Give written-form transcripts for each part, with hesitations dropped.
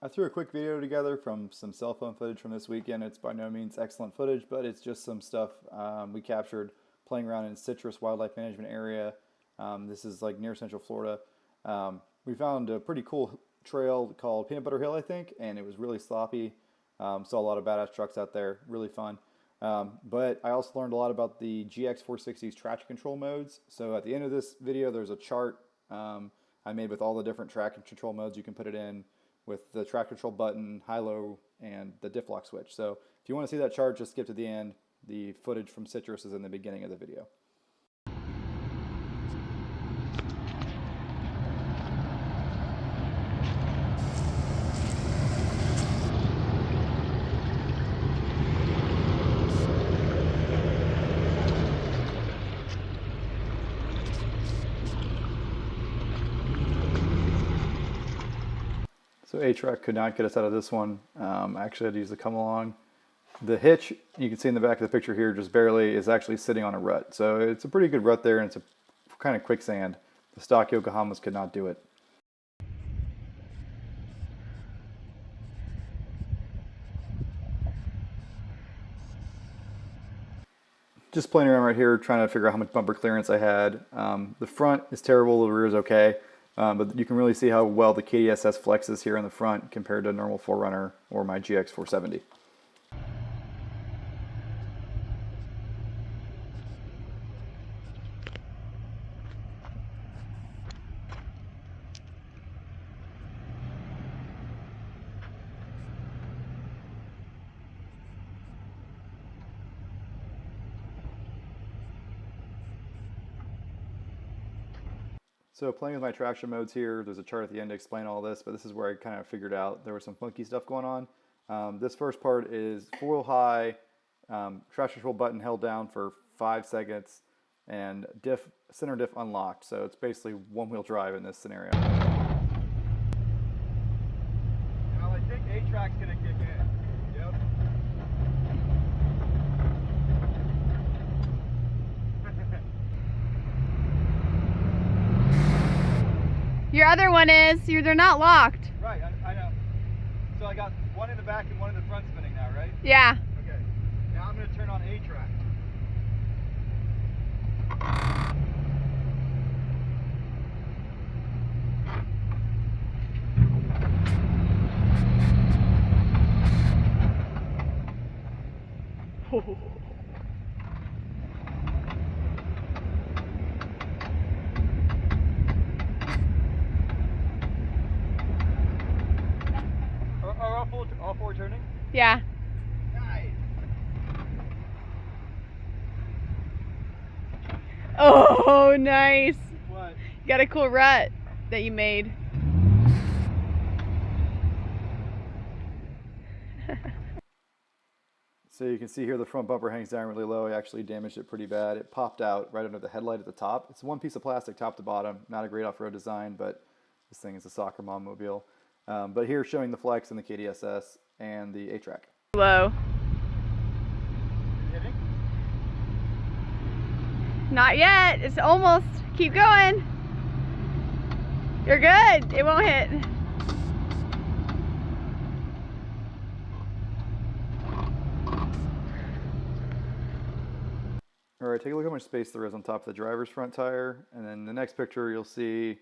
I threw a quick video together from some cell phone footage from this weekend. It's by no means excellent footage, but it's just some stuff we captured playing around in Citrus Wildlife Management Area. This is like near Central Florida. We found a pretty cool trail called Peanut Butter Hill, I think, and it was really sloppy. Saw a lot of badass trucks out there, really fun. But I also learned a lot about the GX460's traction control modes. So at the end of this video, there's a chart I made with all the different traction control modes you can put it in, with the traction control button, high-low, and the diff lock switch. So if you want to see that chart, just skip to the end. The footage from Citrus is in the beginning of the video. So A-Track could not get us out of this one. I actually had to use the come along. The hitch, you can see in the back of the picture here, just barely is actually sitting on a rut. So it's a pretty good rut there, and it's a kind of quicksand. The stock Yokohamas could not do it. Just playing around right here, trying to figure out how much bumper clearance I had. The front is terrible, the rear is okay. But you can really see how well the KDSS flexes here in the front compared to a normal 4Runner or my GX470. So playing with my traction modes here, there's a chart at the end to explain all this, but this is where I kind of figured out there was some funky stuff going on. This first part is four-wheel high, traction control button held down for 5 seconds, and center diff unlocked. So it's basically one-wheel drive in this scenario. Well, I think A-Track's going to kick in. Yep. Your other one is, they're not locked. Right, I know. So I got one in the back and one in the front spinning now, right? Yeah. Okay. Now I'm going to turn on A-Track. Are all four turning? Yeah. Nice. Oh, nice. What? You got a cool rut that you made. So you can see here the front bumper hangs down really low. I actually damaged it pretty bad. It popped out right under the headlight at the top. It's one piece of plastic top to bottom. Not a great off-road design, but this thing is a soccer mom mobile. But here showing the flex and the KDSS and the A-Track. Low. Hitting? Not yet. It's almost. Keep going. You're good. It won't hit. All right, take a look at how much space there is on top of the driver's front tire. And then the next picture, you'll see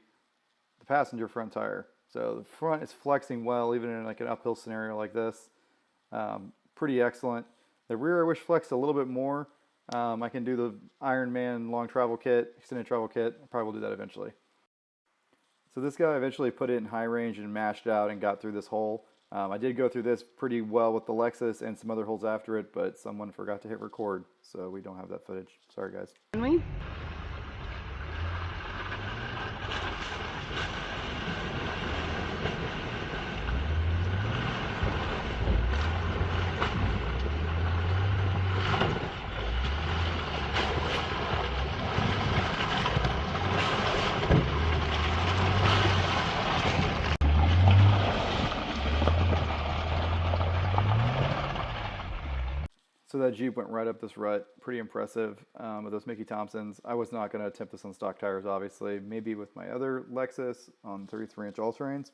the passenger front tire. So the front is flexing well, even in like an uphill scenario like this. Pretty excellent. The rear I wish flexed a little bit more. I can do the Ironman long travel kit, extended travel kit. I probably will do that eventually. So this guy eventually put it in high range and mashed out and got through this hole. I did go through this pretty well with the Lexus and some other holes after it, but someone forgot to hit record, so we don't have that footage. Sorry, guys. Can we? So that Jeep went right up this rut. Pretty impressive with those Mickey Thompsons. I was not going to attempt this on stock tires, obviously. Maybe with my other Lexus on 33-inch all-terrains.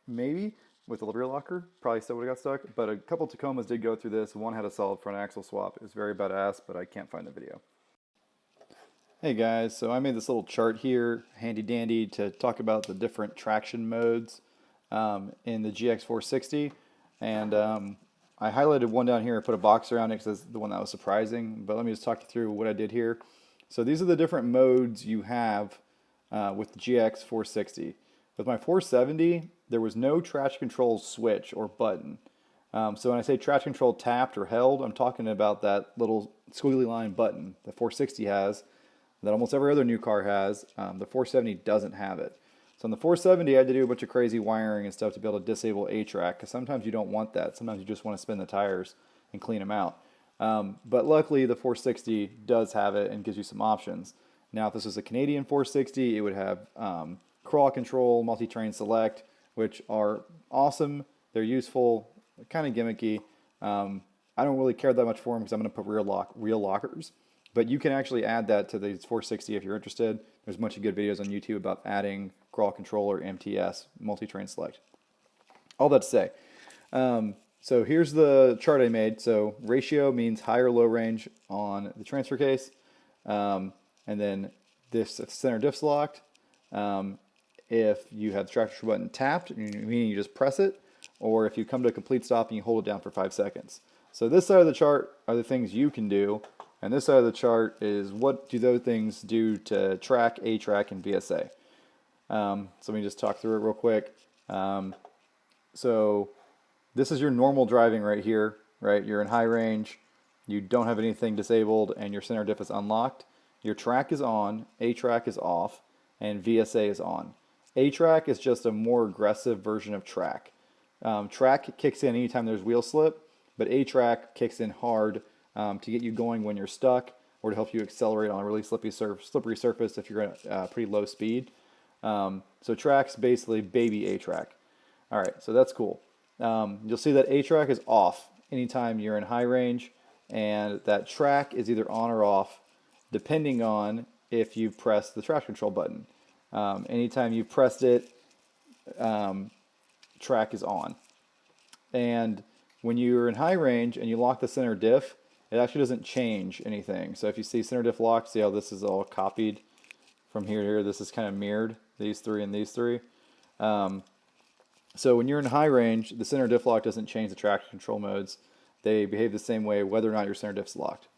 Maybe. with the rear locker. Probably still would have got stuck, but a couple Tacomas did go through this. One had a solid front axle swap. It was very badass, but I can't find the video. Hey guys, so I made this little chart here, handy dandy, to talk about the different traction modes in the GX460, and I highlighted one down here and put a box around it because it's the one that was surprising, but let me just talk you through what I did here. So these are the different modes you have with the GX460. With my 470, there was no traction control switch or button. So when I say traction control tapped or held, I'm talking about that little squiggly line button the 460 has, that almost every other new car has. The 470 doesn't have it. So on the 470, I had to do a bunch of crazy wiring and stuff to be able to disable A-track, because sometimes you don't want that. Sometimes you just want to spin the tires and clean them out. But luckily, the 460 does have it and gives you some options. Now, if this was a Canadian 460, it would have crawl control, multi-train select, which are awesome. They're useful, kind of gimmicky. I don't really care that much for them because I'm going to put real lockers. But you can actually add that to the 460 if you're interested. There's a bunch of good videos on YouTube about adding crawl control or MTS, multi-train select. All that to say, so here's the chart I made. So ratio means high or low range on the transfer case. And then this center diff's locked. If you have the traction button tapped, meaning you just press it, or if you come to a complete stop and you hold it down for 5 seconds. So this side of the chart are the things you can do, and this side of the chart is what do those things do to track, A-track, and VSA. So let me just talk through it real quick. So this is your normal driving right here, right? You're in high range, you don't have anything disabled, and your center diff is unlocked. Your track is on, A-track is off, and VSA is on. A-track is just a more aggressive version of track. Track kicks in anytime there's wheel slip, but A-track kicks in hard to get you going when you're stuck, or to help you accelerate on a really slippery surface if you're at pretty low speed. So track's basically baby A-track. All right, so that's cool. You'll see that A-track is off anytime you're in high range, and that track is either on or off depending on if you've pressed the traction control button. Anytime you've pressed it, track is on. And when you're in high range and you lock the center diff, it actually doesn't change anything. So if you see center diff locked, see how this is all copied from here to here? This is kind of mirrored, these three and these three. So when you're in high range, the center diff lock doesn't change the traction control modes. They behave the same way whether or not your center diff's locked.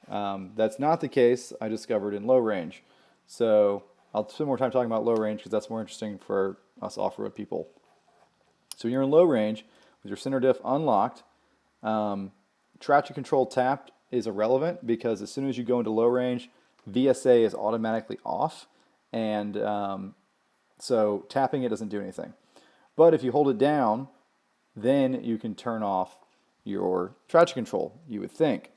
That's not the case, I discovered, in low range. So I'll spend more time talking about low range because that's more interesting for us off-road people. So when you're in low range, with your center diff unlocked, traction control tapped is irrelevant because as soon as you go into low range, VSA is automatically off, and so tapping it doesn't do anything. But if you hold it down, then you can turn off your traction control, you would think.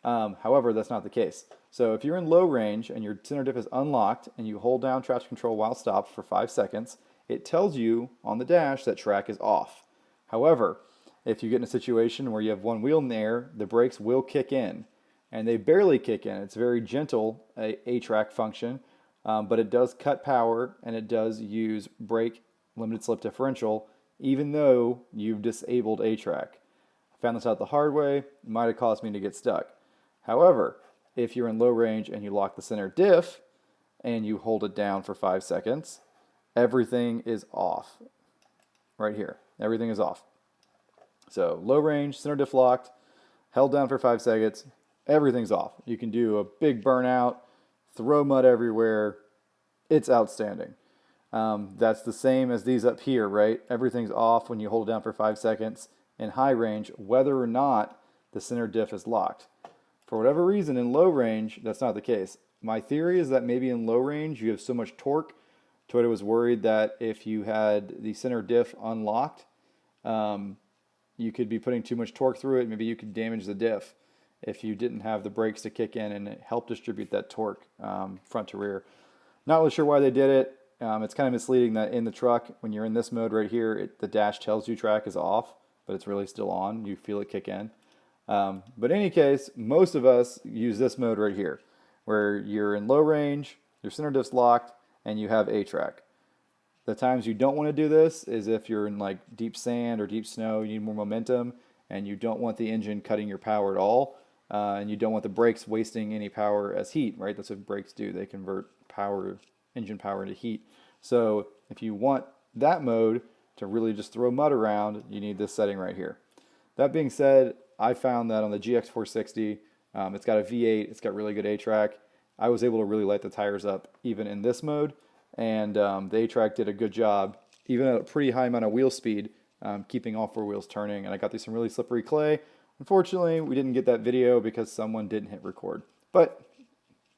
However, that's not the case. So if you're in low range and your center diff is unlocked and you hold down traction control while stopped for 5 seconds, it tells you on the dash that track is off. However, if you get in a situation where you have one wheel in the air, the brakes will kick in. And they barely kick in. It's very gentle, A-track function, but it does cut power and it does use brake limited slip differential, even though you've disabled A-track. I found this out the hard way. It might have caused me to get stuck. However, if you're in low range and you lock the center diff and you hold it down for 5 seconds, everything is off. Right here, everything is off. So low range, center diff locked, held down for 5 seconds, everything's off. You can do a big burnout, throw mud everywhere. It's outstanding. That's the same as these up here, right? Everything's off when you hold it down for 5 seconds in high range, whether or not the center diff is locked. For whatever reason, in low range, that's not the case. My theory is that maybe in low range, you have so much torque. Toyota was worried that if you had the center diff unlocked, you could be putting too much torque through it. Maybe you could damage the diff if you didn't have the brakes to kick in and help distribute that torque front to rear. Not really sure why they did it. It's kind of misleading that in the truck, when you're in this mode right here, the dash tells you track is off, but it's really still on. You feel it kick in. But in any case, most of us use this mode right here, where you're in low range, your center diff's locked, and you have A-track. The times you don't want to do this is if you're in like deep sand or deep snow, you need more momentum, and you don't want the engine cutting your power at all, and you don't want the brakes wasting any power as heat, right? That's what brakes do. They convert power, engine power into heat. So if you want that mode to really just throw mud around, you need this setting right here. That being said, I found that on the GX460, it's got a V8, it's got really good A-track. I was able to really light the tires up even in this mode, and the A-track did a good job, even at a pretty high amount of wheel speed, keeping all four wheels turning. And I got through some really slippery clay. Unfortunately, we didn't get that video because someone didn't hit record, but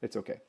it's okay.